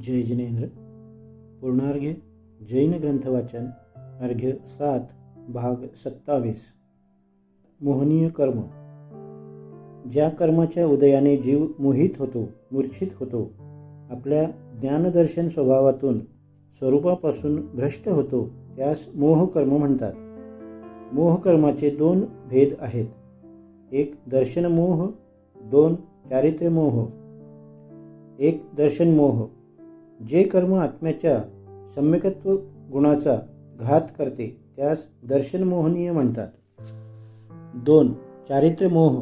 जय जिनेंद्र. पूर्णार्घ्य जैन ग्रंथवाचन अर्घ्य 7 भाग 27. मोहनीय कर्म. ज्या कर्माच्या उदयाने जीव मोहित होतो, मूर्छित होतो, आपल्या ज्ञानदर्शन स्वभावातून स्वरूपापासून भ्रष्ट होतो, त्यास मोहकर्म म्हणतात. मोहकर्माचे 2 भेद आहेत. एक दर्शनमोह, 2 चारित्र्यमोह. एक दर्शनमोह. जे कर्म आत्म्याच्या सम्यकत्व गुणाचा घात करते त्यास दर्शनमोहनीय म्हणतात. 2 चारित्र्यमोह.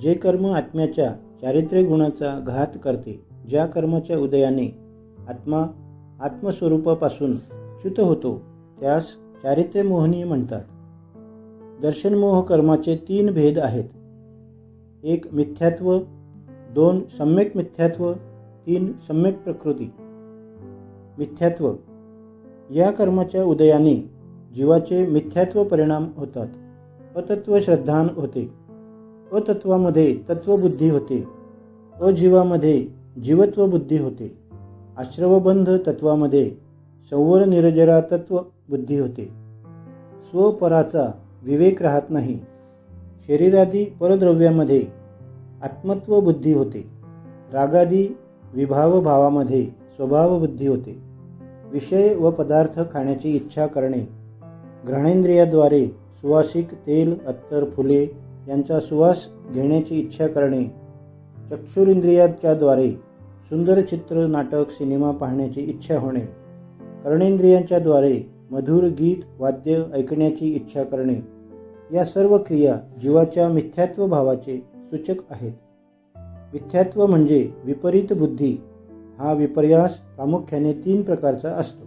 जे कर्म आत्म्याच्या चारित्र्य गुणाचा घात करते, ज्या कर्माच्या उदयाने आत्मा आत्मस्वरूपापासून च्युत होतो, त्यास चारित्र्यमोहनीय म्हणतात. दर्शनमोह कर्माचे 3 भेद आहेत. एक मिथ्यात्व, 2 सम्यक मिथ्यात्व, 3 सम्यक प्रकृती. मिथ्यात्व. या कर्माच्या उदयाने जीवाचे मिथ्यात्व परिणाम होतात. अतत्व श्रद्धान होते, अतत्वामध्ये तत्वबुद्धी होते, अजीवामध्ये जीवत्व बुद्धी होते, आश्रवबंध तत्वामध्ये संवर निरजरा तत्व बुद्धी होते, स्वपराचा विवेक राहत नाही, शरीरादी परद्रव्यामध्ये आत्मत्व बुद्धी होते, रागादी विभाव भावामध्ये स्वभाव बुद्धी होते, विषय व पदार्थ खाण्याची इच्छा करणे, घ्राणेंद्रियाद्वारे सुवासिक तेल, अत्तर, फुले यांचा सुवास घेण्याची इच्छा करणे, चक्षुरिंद्रियाच्याद्वारे सुंदर चित्र, नाटक, सिनेमा पाहण्याची इच्छा होणे, कर्णेंद्रियांच्याद्वारे मधुर गीत, वाद्य ऐकण्याची इच्छा करणे, या सर्व क्रिया जीवाच्या मिथ्यात्व भावाचे सूचक आहेत. मिथ्यात्व म्हणजे विपरीत बुद्धी. हा विपर्यास प्रामुख्याने 3 प्रकारचा असतो.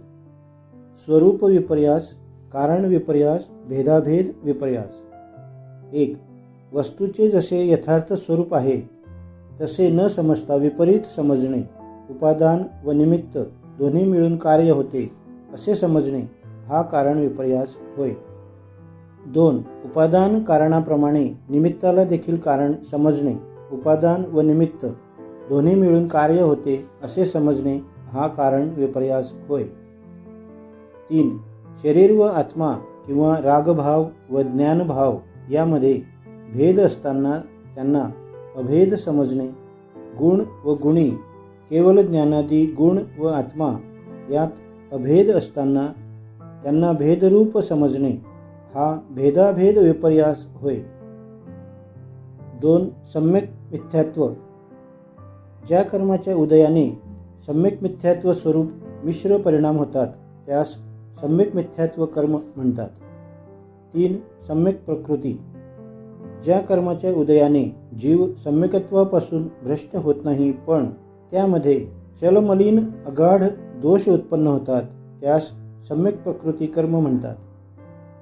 स्वरूप विपर्यास, कारण विपर्यास, भेदाभेद विपर्यास. 1. वस्तूचे जसे यथार्थ स्वरूप आहे तसे न समजता विपरीत समजणे, उपादान व निमित्त दोन्ही मिळून कार्य होते असे समजणे, हा कारण विपर्यास होय. 2. उपादान कारणाप्रमाणे निमित्ताला देखील कारण समजणे, उपादान व निमित्त दोन्ही मिळून कार्य होते असे समजणे, हा कारण विपर्यास होय. 3. शरीर व आत्मा किंवा रागभाव व ज्ञानभाव यामध्ये भेद असताना त्यांना अभेद समजणे, गुण व गुणी केवल ज्ञानादी गुण व आत्मा यात अभेद असताना त्यांना भेदरूप समजणे, हा भेदाभेद विपर्यास होय. 2. सम्यक मिथ्यात्व. ज्या कर्माच्या उदयाने सम्यक मिथ्यात्व स्वरूप मिश्र परिणाम होतात त्यास सम्यक मिथ्यात्व कर्म म्हणतात. 3. सम्यक प्रकृती. ज्या कर्माच्या उदयाने जीव सम्यकत्वापासून भ्रष्ट होत नाही, पण त्यामध्ये चलमलीन अगाढ दोष उत्पन्न होतात, त्यास सम्यक प्रकृती कर्म म्हणतात.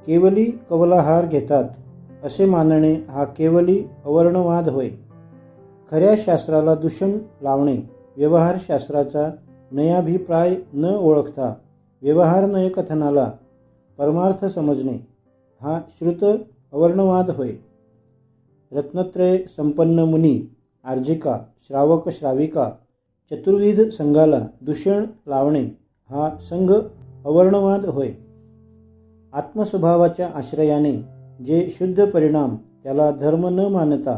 केवली कवलाहार घेतात असे मानणे, हा केवली अवर्णवाद होय. खऱ्या शास्त्राला दूषण लावणे, व्यवहार शास्त्राचा नयाभिप्राय न ओळखता व्यवहार नयकथनाला परमार्थ समजणे, हा श्रुत अवर्णवाद होय. रत्नत्रय संपन्न मुनी, आर्जिका, श्रावक, श्राविका चतुर्विध संघाला दूषण लावणे, हा संघ अवर्णवाद होय. आत्मस्वभावाच्या आश्रयाने जे शुद्ध परिणाम त्याला धर्म न मानता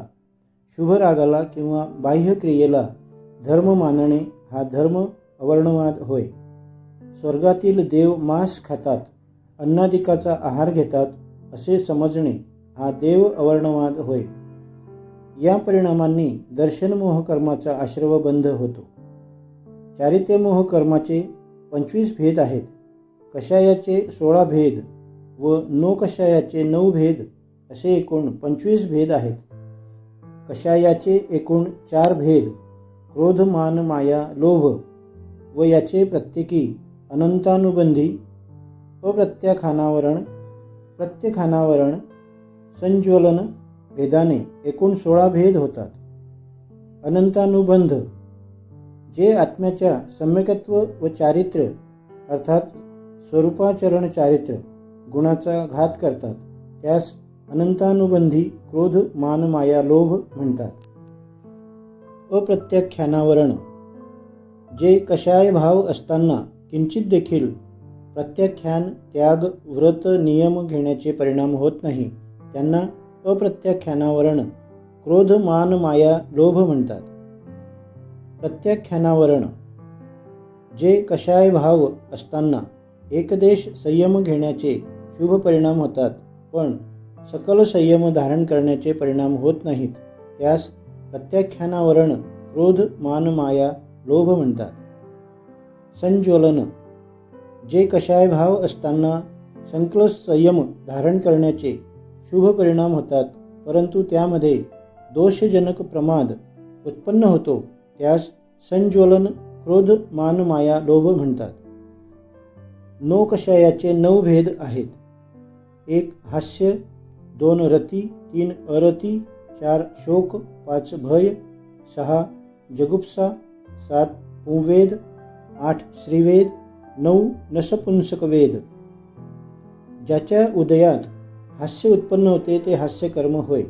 शुभ रागाला किंवा बाह्य क्रियेला धर्म मानणे, हा धर्म अवर्णवाद होय. स्वर्गातील देव मांस खातात, अन्नादिकाचा आहार घेतात असे समजणे, हा देव अवर्णवाद होय. या परिणामांनी दर्शनमोह कर्माचा आश्रवबंध होतो. चारित्र्यमोह कर्माचे 25 भेद आहेत. कषायाचे 16 भेद व नो कषायाचे 9 भेद असे एकूण 25 भेद आहेत. कषायाचे एकूण 4 भेद क्रोध, मान, माया, लोभ व याचे प्रत्येकी अनंतानुबंधी अप्रत्याखानावरण, प्रत्यखानावरण, संज्वलन भेदाने एकूण 16 भेद होतात. अनंतानुबंध. जे आत्म्याच्या सम्यकत्व व चारित्र्य अर्थात स्वरूपाचरण चारित्र्य गुणाचा घात करतात, त्यास अनंतानुबंधी क्रोध, मान, माया, लोभ म्हणतात. अप्रत्याख्यानावरण. जे कषाय भाव असताना किंचित देखील प्रत्याख्यान, त्याग, व्रत, नियम घेण्याचे परिणाम होत नाही, त्यांना अप्रत्याख्यानावरण, क्रोध, मान, माया, लोभ म्हणतात. प्रत्याख्यानावरण जे कषाय भाव असताना एकदेश संयम घेण्याचे शुभ परिणाम होतात, पण सकल संयम धारण करण्याचे परिणाम होत नाहीत, त्यास प्रत्याख्यानावरण, क्रोध, मान, माया, लोभ म्हणतात. संज्वलन जे कषाय भाव असताना संकल संयम धारण करण्याचे शुभ परिणाम होतात, परंतु त्यामध्ये दोषजनक प्रमाद उत्पन्न होतो, त्यास संज्वलन, क्रोध, मान, माया, लोभ म्हणतात. 9 कषायाचे 9 भेद आहेत. 1 हास्य, 2 रती, 3 अरती, 4 शोक, 5 भय, 6 जगुप्सा, 7 पुंवेद, 8 श्रीवेद, 9 नसपुंसक वेद. ज्याच्या उदयात हास्य उत्पन्न होते ते हास्य कर्म होय.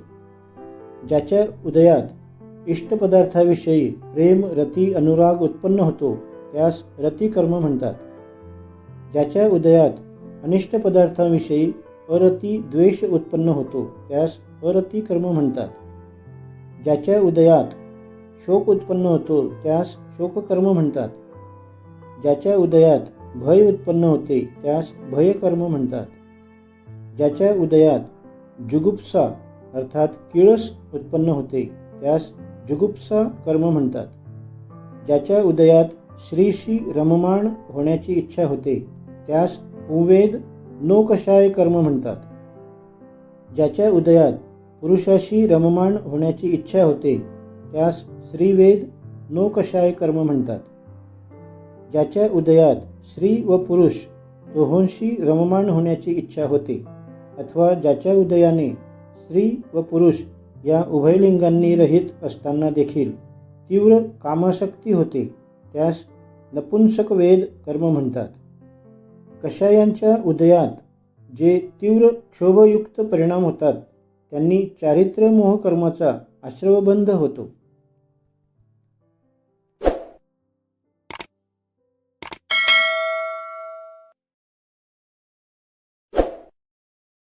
ज्याच्या उदयात इष्टपदार्थाविषयी प्रेम, रती, अनुराग उत्पन्न होतो त्यास रती कर्म म्हणतात. ज्याच्या उदयात अनिष्ट पदार्थांविषयी अरती, द्वेष उत्पन्न होतो त्यास अरती कर्म म्हणतात. ज्याच्या उदयात शोक उत्पन्न होतो त्यास शोककर्म म्हणतात. ज्याच्या उदयात भय उत्पन्न होते त्यास भयकर्म म्हणतात. ज्याच्या उदयात जुगुप्सा अर्थात किळस उत्पन्न होते त्यास जुगुप्सा कर्म म्हणतात. ज्याच्या उदयात श्रीशी रममाण होण्याची इच्छा होते त्यास पुंवेद, नोकषाय कर्म म्हणतात. ज्याच्या उदयात पुरुषाशी रममाण होण्याची इच्छा होते त्यास श्रीवेद, नोकषाय कर्म म्हणतात. ज्याच्या उदयात स्त्री व पुरुष दोहोंशी रममाण होण्याची इच्छा होते, अथवा ज्याच्या उदयाने स्त्री व पुरुष या उभयलिंगांनी रहित असताना देखील तीव्र कामासक्ती होते त्यास नपुंसक वेद कर्म म्हणतात. कषायांच्या उदयात जे तीव्र क्षोभयुक्त परिणाम होतात त्यांनी चारित्र्य मोह कर्माचा आश्रवबंध होतो.